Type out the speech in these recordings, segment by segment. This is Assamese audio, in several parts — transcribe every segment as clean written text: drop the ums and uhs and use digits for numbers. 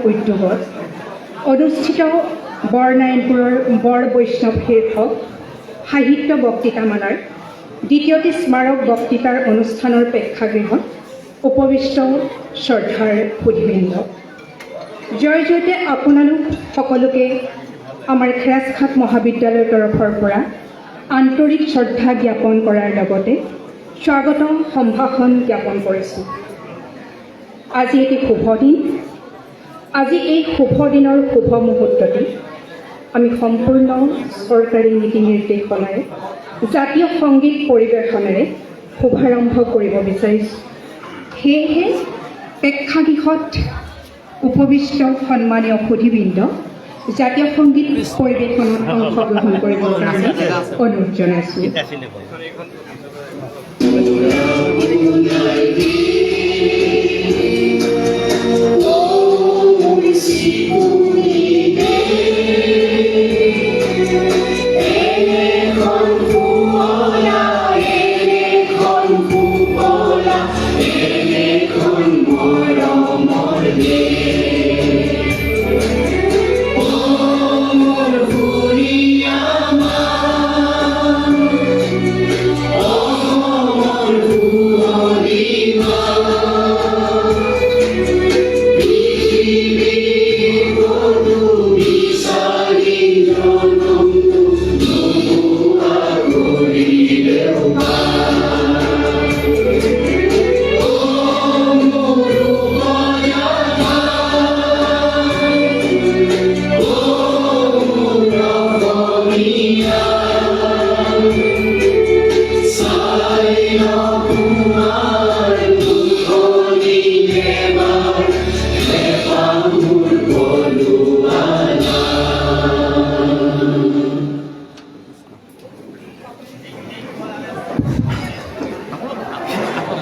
উদ্যোগত অনুষ্ঠিত বৰনাৰায়ণপুৰৰ বৰ বৈষ্ণৱ শীৰ্ষক সাহিত্য বক্তৃতামালাৰ দ্বিতীয়টি স্মাৰক বক্তৃতাৰ অনুষ্ঠানৰ প্ৰেক্ষাগৃহত উপবিষ্ট শ্ৰদ্ধাৰ সুধীবৃন্দ, জয়তে আপোনালোক সকলোকে আমাৰ খেৰাজখাট মহাবিদ্যালয়ৰ তৰফৰ পৰা আন্তৰিক শ্ৰদ্ধা জ্ঞাপন কৰাৰ লগতে স্বাগতম সম্ভাষণ জ্ঞাপন কৰিছোঁ। আজি এটি শুভ দিন। আজি এই শুভ দিনৰ শুভ মুহূৰ্তটি আমি সম্পূৰ্ণ চৰকাৰী নীতি নিৰ্দেশনাৰে জাতীয় সংগীত পৰিৱেশনেৰে শুভাৰম্ভ কৰিব বিচাৰিছোঁ। সেয়েহে প্ৰেক্ষাগৃহত উপবিষ্ট সন্মানীয় সুধীবৃন্দ, জাতীয় সংগীত পৰিৱেশনত অংশগ্ৰহণ কৰিবৰ কাৰণে অনুৰোধ জনাইছোঁ।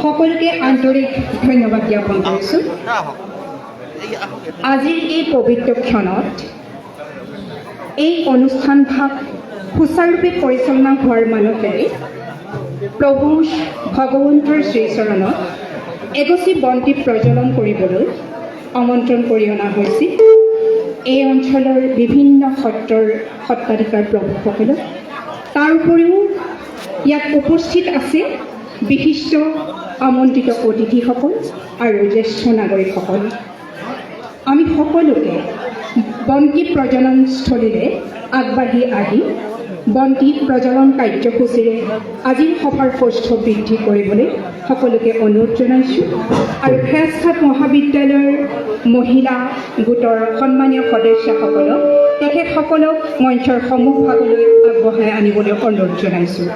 সকলোকে আন্তৰিক ধন্যবাদ জ্ঞাপন কৰিছোঁ। আজিৰ এই পবিত্ৰ ক্ষণত এই অনুষ্ঠানভাগ সুচাৰুৰূপে পৰিচালনা হোৱাৰ মানসেৰে প্ৰভু ভগৱন্তৰ শ্ৰীচৰণত এগছি বন্তি প্ৰজ্বলন কৰিবলৈ আমন্ত্ৰণ কৰি অনা হৈছিল এই অঞ্চলৰ বিভিন্ন সত্ৰৰ সত্ৰাধিকাৰ প্ৰভুসকলক। তাৰ উপৰিও ইয়াত উপস্থিত আছে বিশিষ্ট আমন্ত্ৰিত অতিথিসকল আৰু জ্যেষ্ঠ নাগৰিকসকল। আমি সকলোকে বন্তি প্ৰজ্বলনস্থলীৰে আগবাঢ়ি আহি বন্তি প্ৰজ্বলন কাৰ্যসূচীৰে আজিৰ সভাৰ কৌষ্ঠ বৃদ্ধি কৰিবলৈ সকলোকে অনুৰোধ জনাইছোঁ। আৰু খেৰাজখাট মহাবিদ্যালয়ৰ মহিলা গোটৰ সন্মানীয় সদস্যসকলক তেখেতসকলক মঞ্চৰ সন্মুখভাগলৈ আগবঢ়াই আনিবলৈ অনুৰোধ জনাইছোঁ।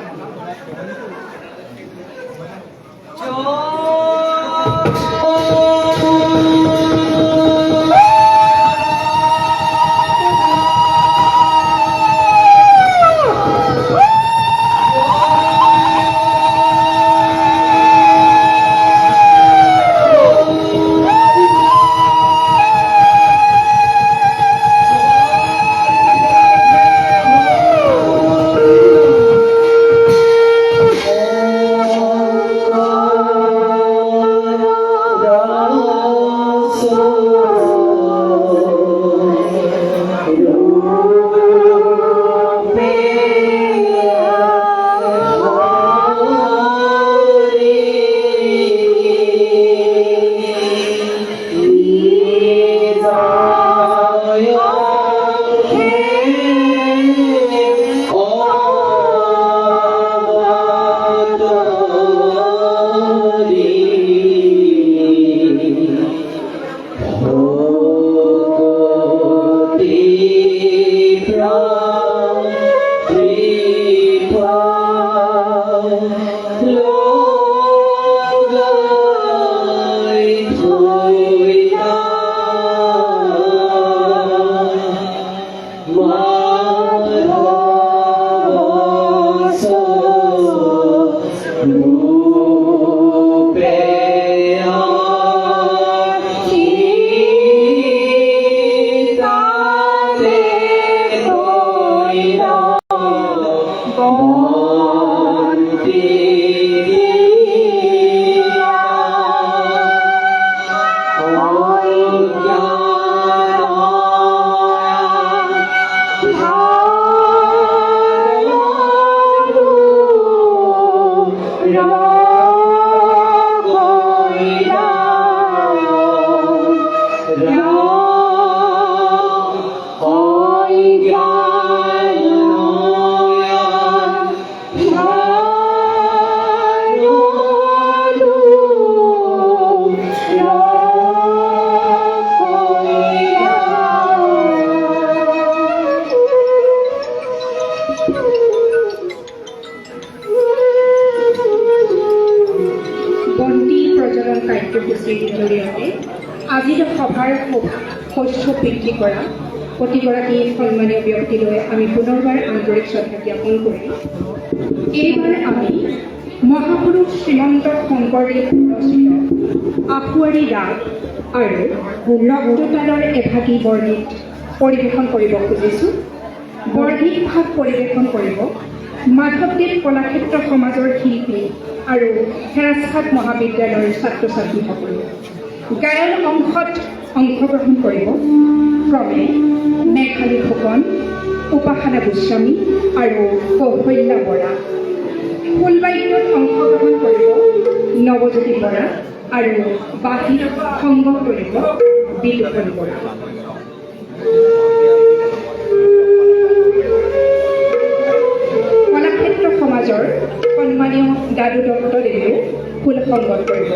শস্য বৃদ্ধি কৰা প্ৰতিগৰাকী সন্মানীয় ব্যক্তিলৈ আমি পুনৰবাৰ আন্তৰিক শ্ৰদ্ধা জ্ঞাপন কৰিম। এইবাৰ আমি মহাপুৰুষ শ্ৰীমন্ত শংকৰদেৱ ৰচিত আফুৱাৰী ৰাগ আৰু ৰক্ততালৰ এভাগী বৰগীত পৰিৱেশন কৰিব খুজিছোঁ। বৰগীত ভাগ পৰিৱেশন কৰিব মাধৱদেৱ কলাক্ষেত্ৰ সমাজৰ শিল্পী আৰু হেৰাছঘাট মহাবিদ্যালয়ৰ ছাত্ৰ ছাত্ৰীসকলে। গায়ন অংশত অংশগ্ৰহণ কৰিব ক্ৰমে মেঘালী ফুকন, উপাসনা গোস্বামী আৰু কৌশল্যা বৰা। ফুলবাদ্যত অংশগ্ৰহণ কৰিব নৱজ্যোতি বৰা আৰু বাঁহীত সংগত কৰিব বিলোপন বৰা। কলাক্ষেত্ৰ সমাজৰ সন্মানীয় ড-০১ ফুল সংগত কৰিব।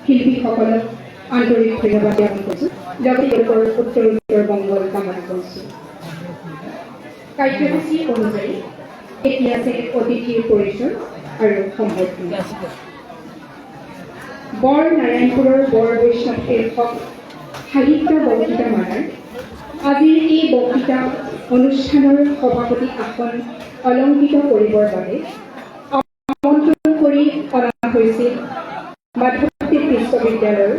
শিল্পীসকলক আন্তৰিক ধন্যবাদ জ্ঞাপন কৰিছোঁ লগতে উত্তৰ মংগল কামনা কৰিছোঁ। কাৰ্যসূচী অনুযায়ী এতিয়া আছে অতিথিৰ পৰিচয় আৰু সম্বৰ্ধনা। বৰ নাৰায়ণপুৰৰ বৰ বৈষ্ণৱ শীৰ্ষক সাহিত্য বক্তৃতামালাৰ আজিৰ এই বক্তৃতা অনুষ্ঠানৰ সভাপতি আসন অলংকৃত কৰিবৰ বাবে আমন্ত্ৰণ কৰি অনা হৈছিল মাধৱদেৱ বিশ্ববিদ্যালয়ৰ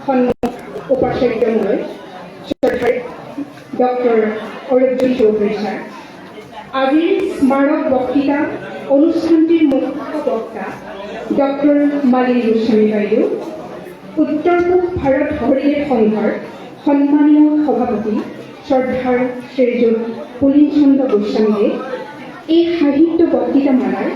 সন্মুখ উপাচাৰ্যমূলয় শ্ৰদ্ধাৰ ডক্টৰ অৰূপজ্যোতি চৌধুৰী ছাৰ। আজিৰ স্মাৰক বক্তৃতা অনুষ্ঠানটিৰ মুখ্য বক্তা ডক্টৰ মালিনী গোস্বামী বাইদেউ, উত্তৰ পূব ভাৰত হৰিদেৱ সংঘৰ সন্মানীয় সভাপতি শ্ৰদ্ধাৰ শ্ৰীযুত পুলিন চন্দ্ৰ গোস্বামীয়ে এই সাহিত্য বক্তৃতামালাৰ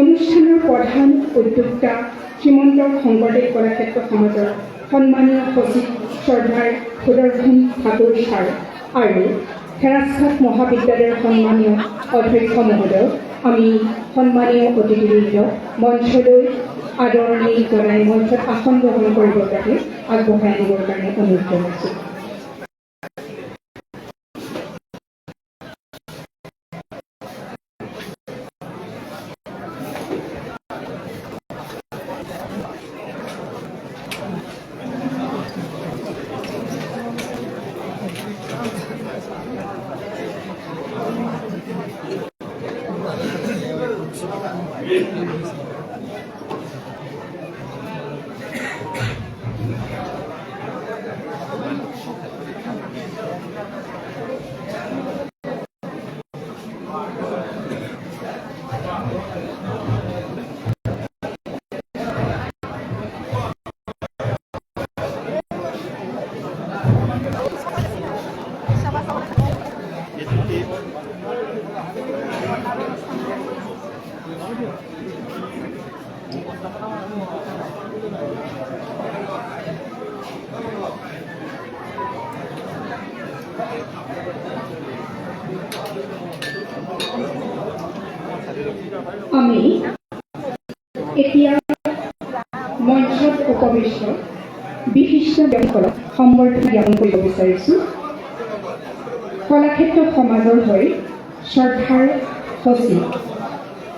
অনুষ্ঠানৰ প্ৰধান উদ্যোক্তা শ্ৰীমন্ত শংকৰদেৱ কলাক্ষেত্ৰ সমাজৰ সন্মানীয় সচিব শ্ৰদ্ধাৰ সুদৰ্শন ঠাকুৰ ছাৰ আৰু খেৰাজঘাট মহাবিদ্যালয়ৰ সন্মানীয় অধ্যক্ষ মহোদয়, আমি সন্মানীয় অতিথিবৃন্দ মঞ্চলৈ আদৰণি জনাই মঞ্চত আসন গ্ৰহণ কৰিবৰ বাবে আগবঢ়াই আনিবৰ কাৰণে অনুৰোধ জনাইছোঁ। আমি এতিয়া মঞ্চত উপবিষ্ট বিশিষ্ট ব্যক্তিসকলক সম্বৰ্ধনা জ্ঞাপন কৰিব বিচাৰিছোঁ। কলাক্ষেত্ৰ সমাজৰ হৈ শ্ৰদ্ধাৰ সচিব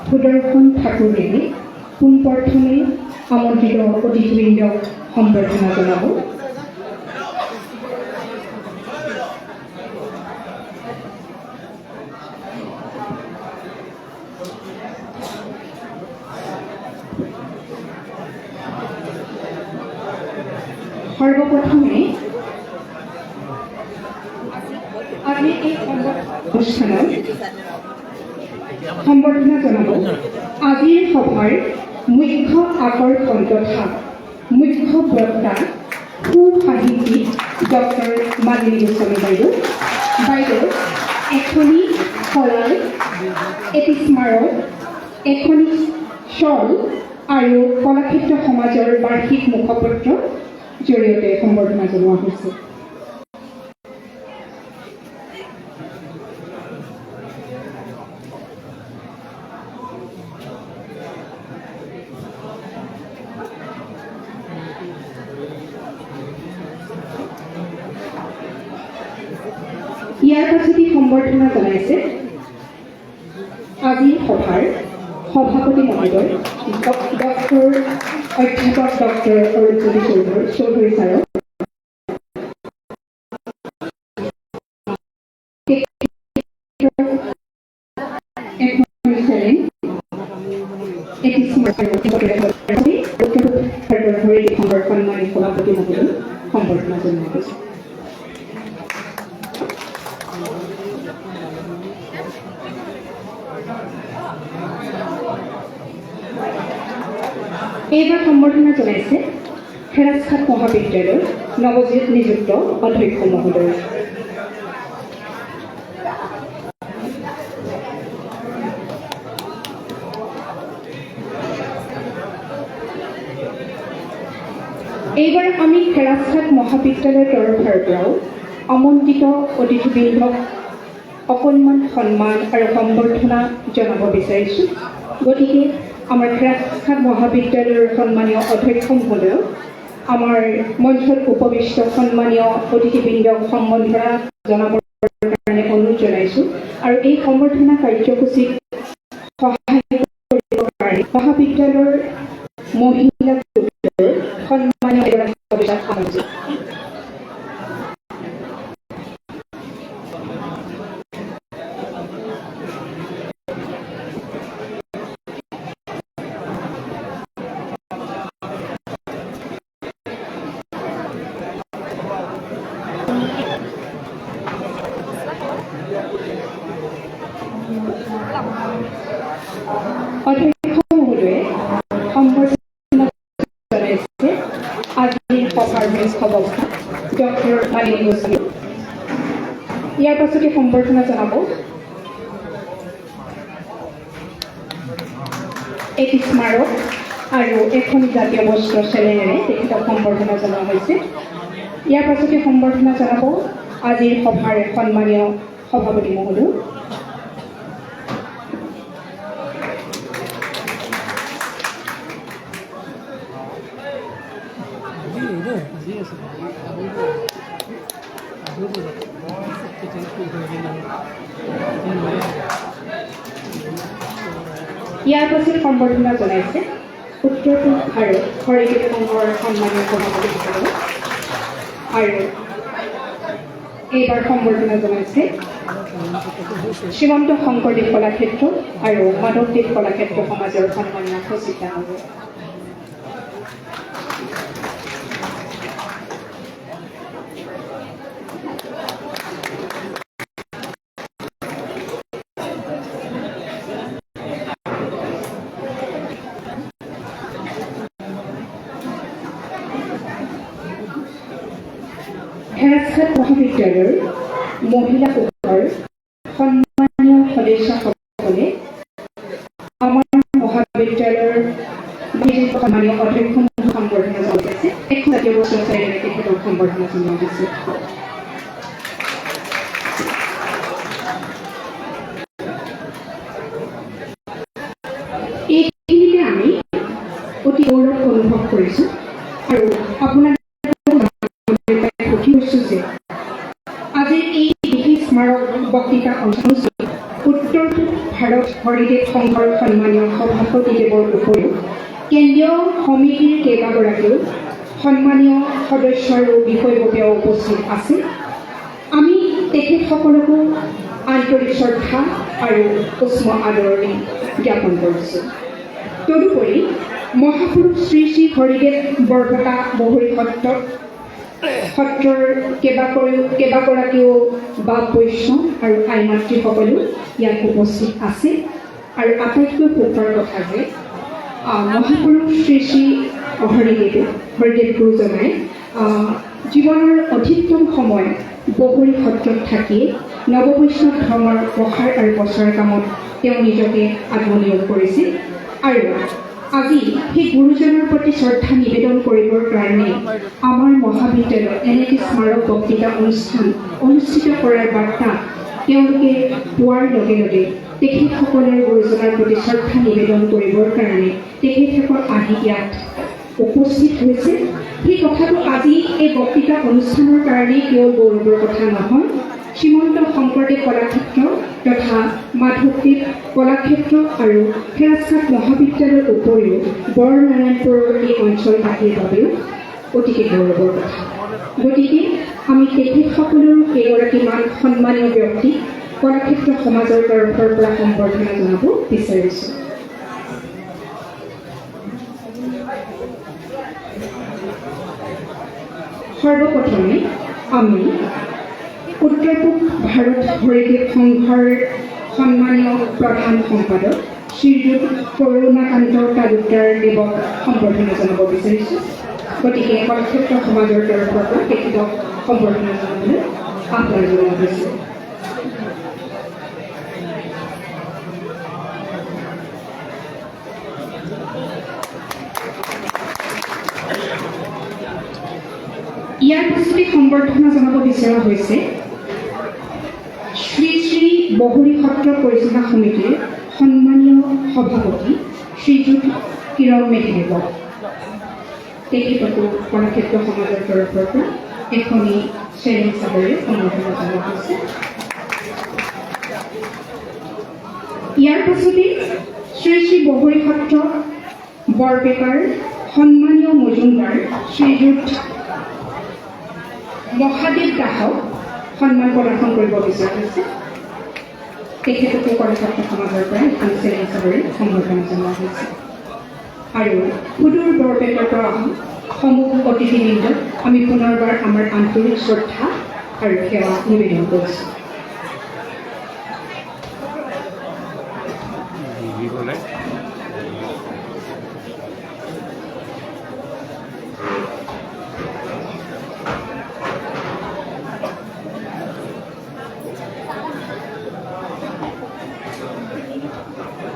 সুদৰ্শন ঠাকুৰদেৱে পোনপ্ৰথমে আমন্ত্ৰিত অতিথিবৃন্দক সম্বৰ্ধনা জনাব। সৰ্বপ্ৰথমে আমি এই অনুষ্ঠানত সম্বৰ্ধনা জনাব আজিৰ সভাৰ মুখ্য আকৰ্ষণ তথা মুখ্য বক্তা সু-সাহিত্যিক ডক্টৰ মালিনী গোস্বামী বাইদেউ। বাইদেউ এখনি শলাল, এটি স্মাৰক, এখনি শ্বল আৰু কলাক্ষেত্ৰ সমাজৰ বাৰ্ষিক মুখপত্ৰ জৰিয়তে সম্বৰ্ধনা জনোৱা হৈছে। ইয়াৰ পাছতে সম্বৰ্ধনা জনাইছে আজিৰ সভাৰ সভাপতি মহোদয় ডক্টৰ অধ্যাপক ডক্টৰ অৰুণজ্যোতি চৌধুৰী ছাৰক। সন্মানীয় সভাপতি মহোদয় সম্বৰ্ধনা জনোৱা হৈছে। এইবাৰ সম্বৰ্ধনা জনাইছে খেৰাজঘাট মহাবিদ্যালয়ৰ নৱনিযুক্ত অধ্যক্ষ মহোদয়। এইবাৰ আমি খেৰাজঘাট মহাবিদ্যালয়ৰ তৰফৰ পৰাও আমন্ত্ৰিত অতিথিবৃন্দক অকণমান সন্মান আৰু সম্বৰ্ধনা জনাব বিচাৰিছোঁ। গতিকে আমাৰ খেৰাজঘাট মহাবিদ্যালয়ৰ সন্মানীয় অধ্যক্ষ মহোদয় আমাৰ মঞ্চত উপবিষ্ট সন্মানীয় অতিথিবৃন্দক সম্বৰ্ধনা জনাবৰ কাৰণে অনুৰোধ জনাইছোঁ। আৰু এই সম্বৰ্ধনা কাৰ্যসূচীত সহায় কৰিবৰ কাৰণে মহাবিদ্যালয়ৰ মহিলা সন্মানীয় আয়োজক। অধ্যক্ষ মহোদয়ে সম্বৰ্ধনা জনাব এটি স্মাৰক আৰু এখন জাতীয় বস্ত্ৰ চেলেঙেৰে তেখেতক সম্বৰ্ধনা জনোৱা হৈছে। ইয়াৰ পাছতে সম্বৰ্ধনা জনাব আজিৰ সভাৰ সন্মানীয় সভাপতি মহোদয়। ইয়াৰ পাছত সম্বৰ্ধনা জনাইছে উত্তৰ পূব ভাৰত হৰিদেৱ সংঘৰ সন্মানীয় সভাপতিসকলক আৰু এইবাৰ সম্বৰ্ধনা জনাইছে শ্ৰীমন্ত শংকৰদেৱ কলাক্ষেত্ৰ আৰু মাধৱদেৱ কলাক্ষেত্ৰ সমাজৰ সন্মানীয় সচিব। হেৰাছঘাট মহাবিদ্যালয়ৰ মহিলা কোষৰ সন্মানীয় সদস্যসকলে আমাৰ মহাবিদ্যালয়ৰ সন্মানীয় অধ্যক্ষ সম্বৰ্ধনা জনাইছে। এখন জাতীয় বস্ত্ৰ চেলেঙেৰে তেখেতক সম্বৰ্ধনা জনোৱা হৈছে। এইখিনিতে আমি অতি গৌৰৱ অনুভৱ কৰিছোঁ আৰু আপোনাৰ আজিৰ এই বিশেষ স্মাৰক বক্তৃতা অনুষ্ঠানসূচীত উত্তৰ পূব ভাৰত হৰিদেৱ সংঘৰ সন্মানীয় সভাপতিদেৱৰ উপৰিও কেন্দ্ৰীয় সমিতিৰ কেইবাগৰাকীও সন্মানীয় সদস্য আৰু বিষয়ববীয়া উপস্থিত আছে। আমি তেখেতসকলকো আন্তৰিক শ্ৰদ্ধা আৰু উষ্ম আদৰণি জ্ঞাপন কৰিছোঁ। তদুপৰি মহাপুৰুষ শ্ৰী শ্ৰী হৰিদেৱ বৰপেটা বহুৰী সত্ৰৰ কেইবাগৰাকীও বাপ বৈষ্ণৱ আৰু আই মাতৃসকলো ইয়াত উপস্থিত আছে। আৰু আটাইতকৈ সুখৰ কথা যে মহাপুৰুষ শ্ৰী শ্ৰী হৰিদেৱ গুৰুজনাই জীৱনৰ অধিকতম সময় বহুৰী সত্ৰত থাকি নৱবৈষ্ণৱ ধৰ্মৰ প্ৰসাৰ আৰু প্ৰচাৰ কামত তেওঁ নিজকে আত্মনিয়োগ কৰিছিল। আৰু আজি সেই গুৰুজনৰ প্ৰতি শ্ৰদ্ধা নিবেদন কৰিবৰ কাৰণে আমাৰ মহাবিদ্যালয়ত এনেকৈ স্মাৰক বক্তৃতা অনুষ্ঠান অনুষ্ঠিত কৰাৰ বাৰ্তা তেওঁলোকে পোৱাৰ লগে লগে তেখেতসকলৰ গুৰুজনাৰ প্ৰতি শ্ৰদ্ধা নিবেদন কৰিবৰ কাৰণে তেখেতসকল আহি ইয়াত উপস্থিত হৈছে। সেই কথাটো আজি এই বক্তৃতা অনুষ্ঠানৰ কাৰণেই কেৱল গৌৰৱৰ কথা নহয়, শ্ৰীমন্ত শংকৰদেৱ কলাক্ষেত্ৰ তথা মাধৱদেৱ কলাক্ষেত্ৰ আৰু হেৰাছঘাট মহাবিদ্যালয়ৰ উপৰিও বৰনাৰায়ণপুৰৰ এই অঞ্চলবাসীৰ বাবেও অতিকে গৌৰৱৰ কথা। গতিকে আমি তেখেতসকলৰ কেইগৰাকীমান সন্মানীয় ব্যক্তি কলাক্ষেত্ৰ সমাজৰ তৰফৰ পৰা সম্বৰ্ধনা জনাব বিচাৰিছোঁ। সৰ্বপ্ৰথমে আমি উত্তৰ পূব ভাৰত হৰিদেৱ সংঘৰ সন্মানীয় প্ৰধান সম্পাদক শ্ৰীযুত কৰুণাকান্ত তালুকদাৰ দেৱক সম্বৰ্ধনা জনাব বিচাৰিছোঁ। গতিকে কলাক্ষেত্ৰ সমাজৰ তৰফৰ পৰা তেখেতক সম্বৰ্ধনা জনাবলৈ আহ্বান জনোৱা হৈছে। ইয়াৰ পাছতে সম্বৰ্ধনা জনাব বিচৰা হৈছে শ্ৰী শ্ৰী বহুৰী সত্ৰ পৰিচালনা সমিতিৰ সন্মানীয় সভাপতি শ্ৰীযুত কিৰণ মেধিদেৱক। তেখেতকো কলাক্ষেত্ৰ সমাজৰ তৰফৰ পৰা এখনি চেলেং চাবৰে সম্বৰ্ধনা জনোৱা হৈছে। ইয়াৰ পাছতে শ্ৰী শ্ৰী বহুৰী সত্ৰ বৰপেটাৰ সন্মানীয় মজুমদাৰ শ্ৰীযুত মহাদেৱ দাসক সন্মান প্ৰদৰ্শন কৰিব বিচৰা হৈছে। তেখেতকো কলাক্ষেত্ৰ সমাজৰ পৰা এখন চেলেং চাবৰে সম্বৰ্ধনা জনোৱা হৈছে। আৰু সুদূৰ বৰপেটাৰ পৰা অহা সমূহ অতিথিবৃন্দক আমি পুনৰবাৰ আমাৰ আন্তৰিক শ্ৰদ্ধা আৰু সেৱা নিবেদন কৰিছোঁ।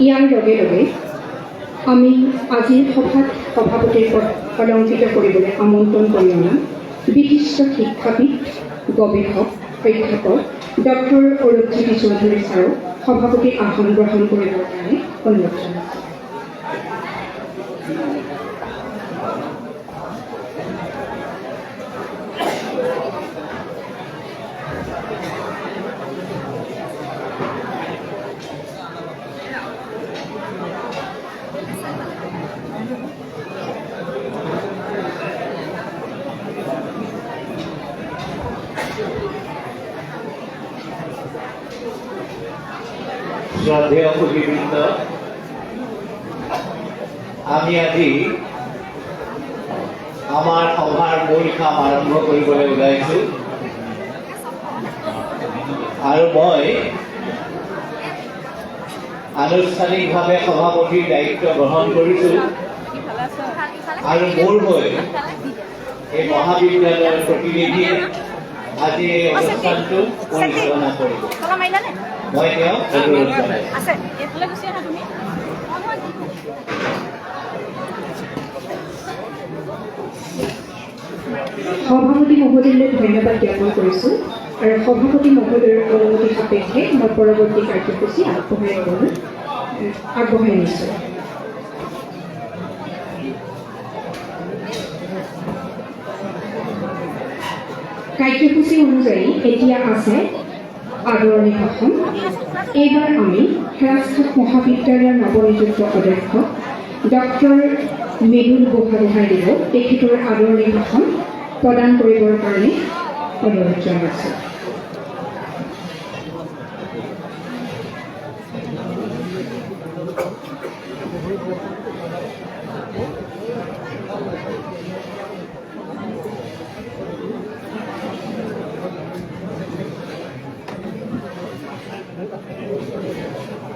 ইয়াৰ লগে লগে আমি আজিৰ সভাত সভাপতিৰ পদ অলংকৃত কৰিবলৈ আমন্ত্ৰণ কৰি অনা বিশিষ্ট শিক্ষাবিদ, গৱেষক, অধ্যাপক ড-০১ চৌধুৰী ছাৰক সভাপতিৰ আসন গ্ৰহণ কৰিবৰ কাৰণে অনুৰোধ জনাইছোঁ। শ্ৰদ্ধেয় সুধীবৃন্দ, আমি আজি আমাৰ সভাৰ মূল কাম আৰম্ভ কৰিবলৈ ওলাইছোঁ আৰু মই আনুষ্ঠানিকভাৱে সভাপতিৰ দায়িত্ব গ্ৰহণ কৰিছোঁ আৰু মোৰ হৈ এই মহাবিদ্যালয়ৰ প্ৰতিনিধিয়ে আজি এই অনুষ্ঠানটো পৰিচালনা কৰিব। মই তেওঁক অনুৰোধ জনাইছোঁ। সভাপতি মহোদয়লৈ ধন্যবাদ জ্ঞাপন কৰিছোঁ আৰু সভাপতি মহোদয়ৰ অনুমতি সাপেক্ষে মই পৰৱৰ্তী কাৰ্যসূচী আগবঢ়াই নিছোঁ। কাৰ্যসূচী অনুযায়ী এতিয়া আছে আদৰণি ভাষণ। এইবাৰ আমি হেৰাছঘাট মহাবিদ্যালয়ৰ নৱনিযুক্ত অধ্যক্ষ ড-মৃদুল বুঢ়াগোহাঁইদেৱক তেখেতৰ আদৰণি ভাষণ প্ৰদান কৰিবৰ কাৰণে অনুৰোধ জনাইছোঁ।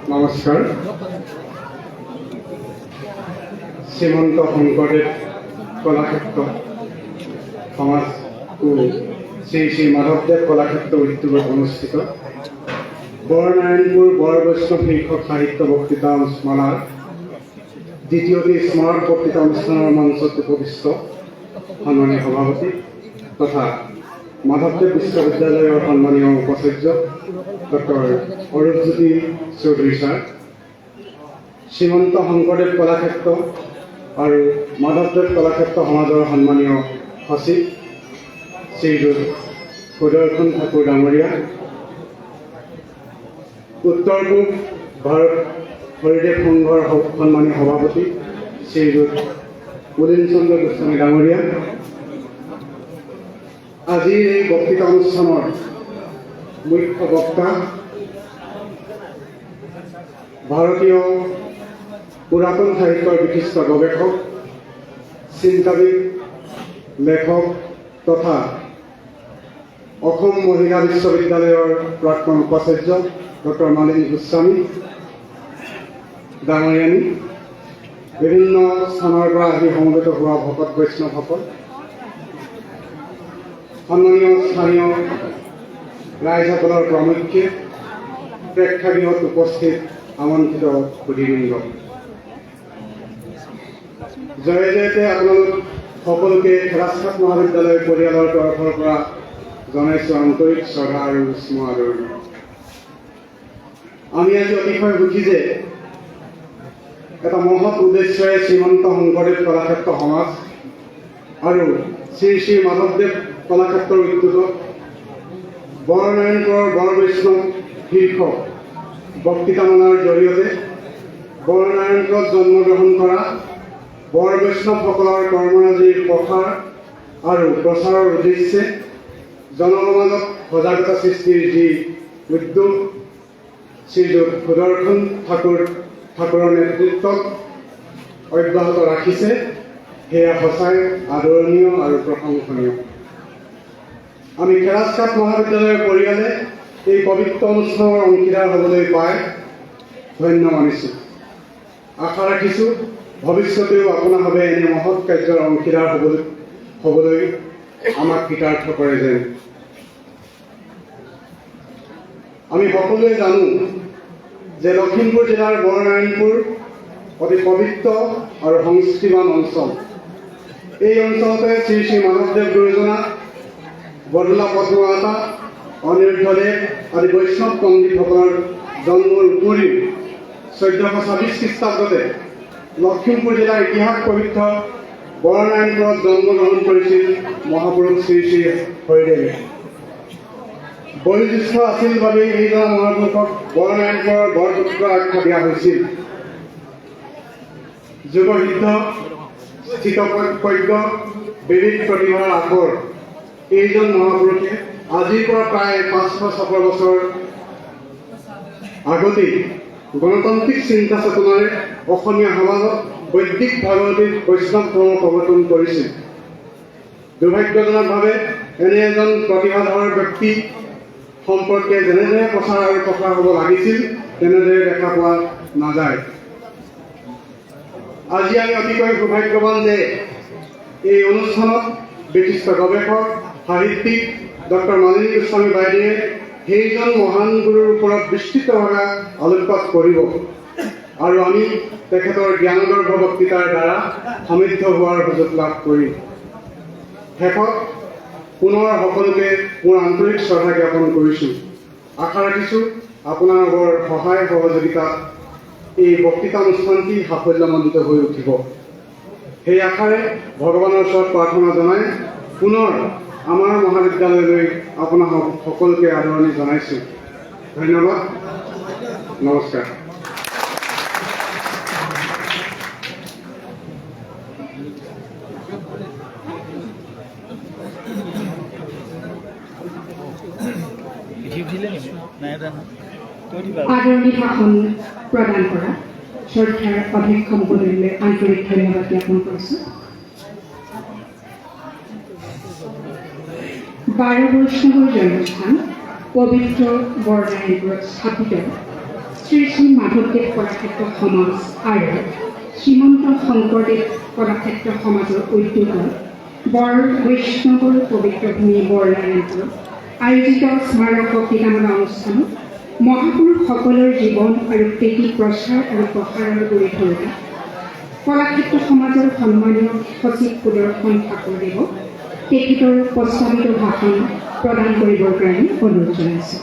নমস্কাৰ। শ্ৰীমন্ত শংকৰদেৱ কলাক্ষেত্ৰ সমাজ ও শ্ৰী মাধৱদেৱ কলাক্ষেত্ৰ উদ্যোগত অনুষ্ঠিত বৰনাৰায়ণপুৰ বৰ বৈষ্ণৱ শীৰ্ষক সাহিত্য বক্তৃতা মালাৰ দ্বিতীয়টি স্মাৰক বক্তৃতা অনুষ্ঠানৰ মঞ্চত উপবিষ্ট সন্মানীয় সভাপতি তথা মাধৱদেৱ বিশ্ববিদ্যালয়ৰ সন্মানীয় উপাচাৰ্য ড-০১ চৌধুৰী ছাৰ, শ্ৰীমন্ত শংকৰদেৱ কলাক্ষেত্ৰ আৰু মাধৱদেৱ কলাক্ষেত্ৰ সমাজৰ সন্মানীয় সচিব শ্ৰীযুত সুদৰ্শন ঠাকুৰ ডাঙৰীয়া, উত্তৰ পূব ভাৰত হৰিদেৱ সংঘৰ সন্মানীয় সভাপতি শ্ৰীযুত উদিন চন্দ্ৰ গোস্বামী ডাঙৰীয়া, আজিৰ এই বক্তৃতা অনুষ্ঠানৰ মুখ্য বক্তা ভাৰতীয় পুৰাতন সাহিত্যৰ বিশিষ্ট গৱেষক, চিন্তাবিদ, লেখক তথা অসম মহিলা বিশ্ববিদ্যালয়ৰ প্ৰাক্তন উপাচাৰ্য ড-মালিনী গোস্বামী ডাঙৰীয়ানী, বিভিন্ন স্থানৰ পৰা আহি সমবেত হোৱা ভকত বৈষ্ণৱসকল, সন্মানীয় স্থানীয় ৰাইজসকলৰ প্ৰামুখ্যে প্ৰেক্ষাগৃহত উপস্থিত আমন্ত্ৰিত সুধীবৃন্দ, জয় জয়তে আপোনালোক সকলোকে হেৰাছঘাট মহাবিদ্যালয় পৰিয়ালৰ তৰফৰ পৰা জনাইছোঁ আন্তৰিক শ্ৰদ্ধা আৰু উষ্ম আদৰণি। আমি আজি অতিশয় সুখী যে এটা মহৎ উদ্দেশ্যৰে শ্ৰীমন্ত শংকৰদেৱ কলাক্ষেত্ৰ সমাজ আৰু শ্ৰী মাধৱদেৱ কলাক্ষেত্ৰৰ উদ্যোগত বৰনাৰায়ণপুৰৰ বৰ বৈষ্ণৱ শীৰ্ষক বক্তৃতামালাৰ জৰিয়তে বৰনাৰায়ণপুৰত জন্মগ্ৰহণ কৰা বৰ বৈষ্ণৱসকলৰ কৰ্মৰাজিৰ প্ৰসাৰ আৰু প্ৰচাৰৰ উদ্দেশ্যে জনসমাজত সজাগতা সৃষ্টিৰ যি উদ্যোগ শ্ৰীযুত সুদৰ্শন ঠাকুৰৰ নেতৃত্বত অব্যাহত ৰাখিছে, সেয়া সঁচাই আদৰণীয় আৰু প্ৰশংসনীয়। আমি হেৰাছঘাট মহাবিদ্যালয়ৰ পৰিয়ালে এই পবিত্ৰ অনুষ্ঠানৰ অংশীদাৰ হ'বলৈ পাই ধন্য মানিছোঁ। আশা ৰাখিছোঁ ভৱিষ্যতেও আপোনাভাৱে এনে মহৎ কাৰ্যৰ অংশীদাৰ হ'বলৈ আমাক কৃতাৰ্থ কৰে যেন। আমি সকলোৱে জানো যে লখিমপুৰ জিলাৰ বৰনাৰায়ণপুৰ অতি পবিত্ৰ আৰু সংস্কৃতিবান অঞ্চল। এই অঞ্চলতে শ্ৰী শ্ৰী মাধৱদেৱ গুৰুজনা, বৰদলা পদ্মনাথা, অনিৰুদ্ধদেৱ আদি বৈষ্ণৱ পণ্ডিতসকলৰ জন্মৰ উপৰিও 1426 খ্ৰীষ্টাব্দতে লখিমপুৰ জিলাৰ ইতিহাস পবিত্ৰ বৰনাৰায়ণপুৰত জন্মগ্ৰহণ কৰিছিল মহাপুৰুষ শ্ৰী শ্ৰী হৰিদেৱে। বয়োজ্যেষ্ঠ আছিল বাবে এইজন মহাপুৰুষক বৰনাৰায়ণপুৰৰ বৰপুত্ৰ আখ্যা দিয়া হৈছিল। যুগসিদ্ধ স্থিতপ্ৰজ্ঞ বিবিধ প্ৰতিভাৰ আকৰ এইজন মহাপুৰুষে আজিৰ পৰা প্ৰায় 500 বছৰ আগতেই গণতান্ত্ৰিক চিন্তা চেতনাৰে অসমীয়া সমাজত বৈদিক ভাগৱতী বৈষ্ণৱ ধৰ্ম প্ৰৱৰ্তন কৰিছিল। দুৰ্ভাগ্যজনকভাৱে এনে এজন প্ৰতিভাধৰ ব্যক্তি সম্পৰ্কে যেনেদৰে প্ৰচাৰ আৰু প্ৰসাৰ হ'ব লাগিছিল তেনেদৰে দেখা পোৱা নাযায়। আজি আমি অতিকৈ সৌভাগ্যৱান যে এই অনুষ্ঠানত বিশিষ্ট গৱেষক সাহিত্যিক ডক্টৰ মালিনী গোস্বামী বাইদেৱে সেইজন মহান গুৰুৰ ওপৰত বিস্তৃতভাৱে আলোকপাত কৰিব আৰু আমি তেখেতৰ জ্ঞানগৰ্ভ বক্তৃতাৰ দ্বাৰা সমৃদ্ধ হোৱাৰ সুযোগ লাভ কৰিম। শেষত পুনৰ সকলোকে মোৰ আন্তৰিক শ্ৰদ্ধা জ্ঞাপন কৰিছোঁ। আশা ৰাখিছোঁ আপোনালোকৰ সহায় সহযোগিতাত এই বক্তৃতানুষ্ঠানটি সাফল্যমণ্ডিত হৈ উঠিব। সেই আশাৰে ভগৱানৰ ওচৰত প্ৰাৰ্থনা জনাই পুনৰ আমাৰ মহাবিদ্যালয়লৈ আপোনাক সকলোকে আদৰণি জনাইছোঁ। ধন্যবাদ, নমস্কাৰ। আদৰণি ভাষণ প্ৰদান কৰা শ্ৰদ্ধাৰ অধ্যক্ষ মহোদয়লৈ আন্তৰিক ধন্যবাদ জ্ঞাপন কৰিছোঁ। 12 বৈষ্ণৱৰ জন্মস্থান পবিত্ৰ বৰনাৰায়ণপুৰত স্থাপিত শ্ৰী শ্ৰী মাধৱদেৱ কলাক্ষেত্ৰ সমাজ আৰু শ্ৰীমন্ত শংকৰদেৱ কলাক্ষেত্ৰ সমাজৰ উদ্যোগত বৰ বৈষ্ণৱৰ পবিত্ৰ ভূমি বৰনাৰায়ণপুৰত আয়োজিত স্মাৰক বক্তৃতামূলক অনুষ্ঠানত মহাপুৰুষসকলৰ জীৱন আৰু কৃতি প্ৰচাৰ আৰু প্ৰসাৰৰ গুৰি ধৰোঁতা কলাক্ষেত্ৰ সমাজৰ সন্মানীয় সচিব সুদৰ্শন ঠাকুৰদেৱক তেখেতৰ প্ৰস্তাৱিত ভাষণ প্ৰদান কৰিবৰ কাৰণে অনুৰোধ জনাইছোঁ।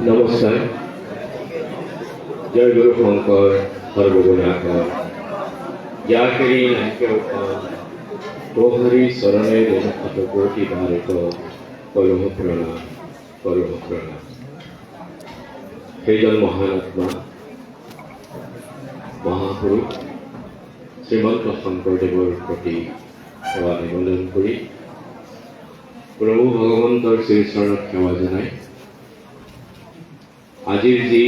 নমস্কাৰ। জয় গুৰু শংকৰ সৰ্বগুণাকৰ যাকেৰি তোহাৰি চৰণে প্ৰতি ভাৰত কৰোহ প্ৰণাম কৰোহ প্ৰণাম। সেইজন মহান আত্মা মহাপুৰুষ শ্ৰীমন্ত শংকৰদেৱৰ প্ৰতি সেৱা নিবেদন কৰি প্ৰভু ভগৱন্তৰ শ্ৰীচৰণত সেৱা জনাই আজিৰ যি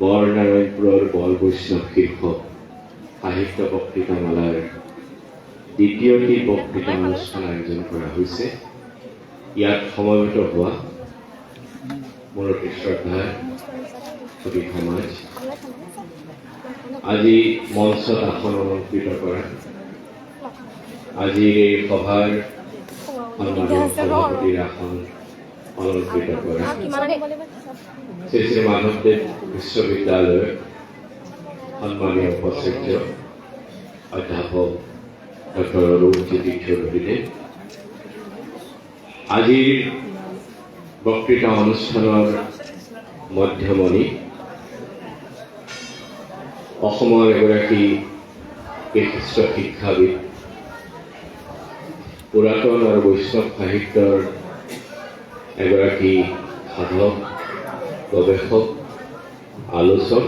বৰনাৰায়ণপুৰৰ বৰ বৈষ্ণৱ শীৰ্ষক সাহিত্য বক্তৃতামালাৰ দ্বিতীয়টি বক্তৃতা অনুষ্ঠান আয়োজন কৰা হৈছে। ইয়াত সমবেত হোৱা মোৰ অতি শ্ৰদ্ধাৰ কবি সমাজ, আজি মঞ্চত আসন অলংকৃত কৰা, আজিৰ এই সভাৰ সন্মানীয় সভাপতিৰ আসন অলংকৃত কৰা শ্ৰী শ্ৰী মাধৱদেৱ বিশ্ববিদ্যালয়ৰ সন্মানীয় উপাচাৰ্য অধ্যাপক ডক্টৰ ড-০১ চৌধুৰীদেৱ, আজিৰ বক্তৃতা অনুষ্ঠানৰ মধ্যমণি অসমৰ এগৰাকী বিশিষ্ট শিক্ষাবিদ, পুৰাতন আৰু বৈষ্ণৱ সাহিত্যৰ এগৰাকী সাধক, গৱেষক, আলোচক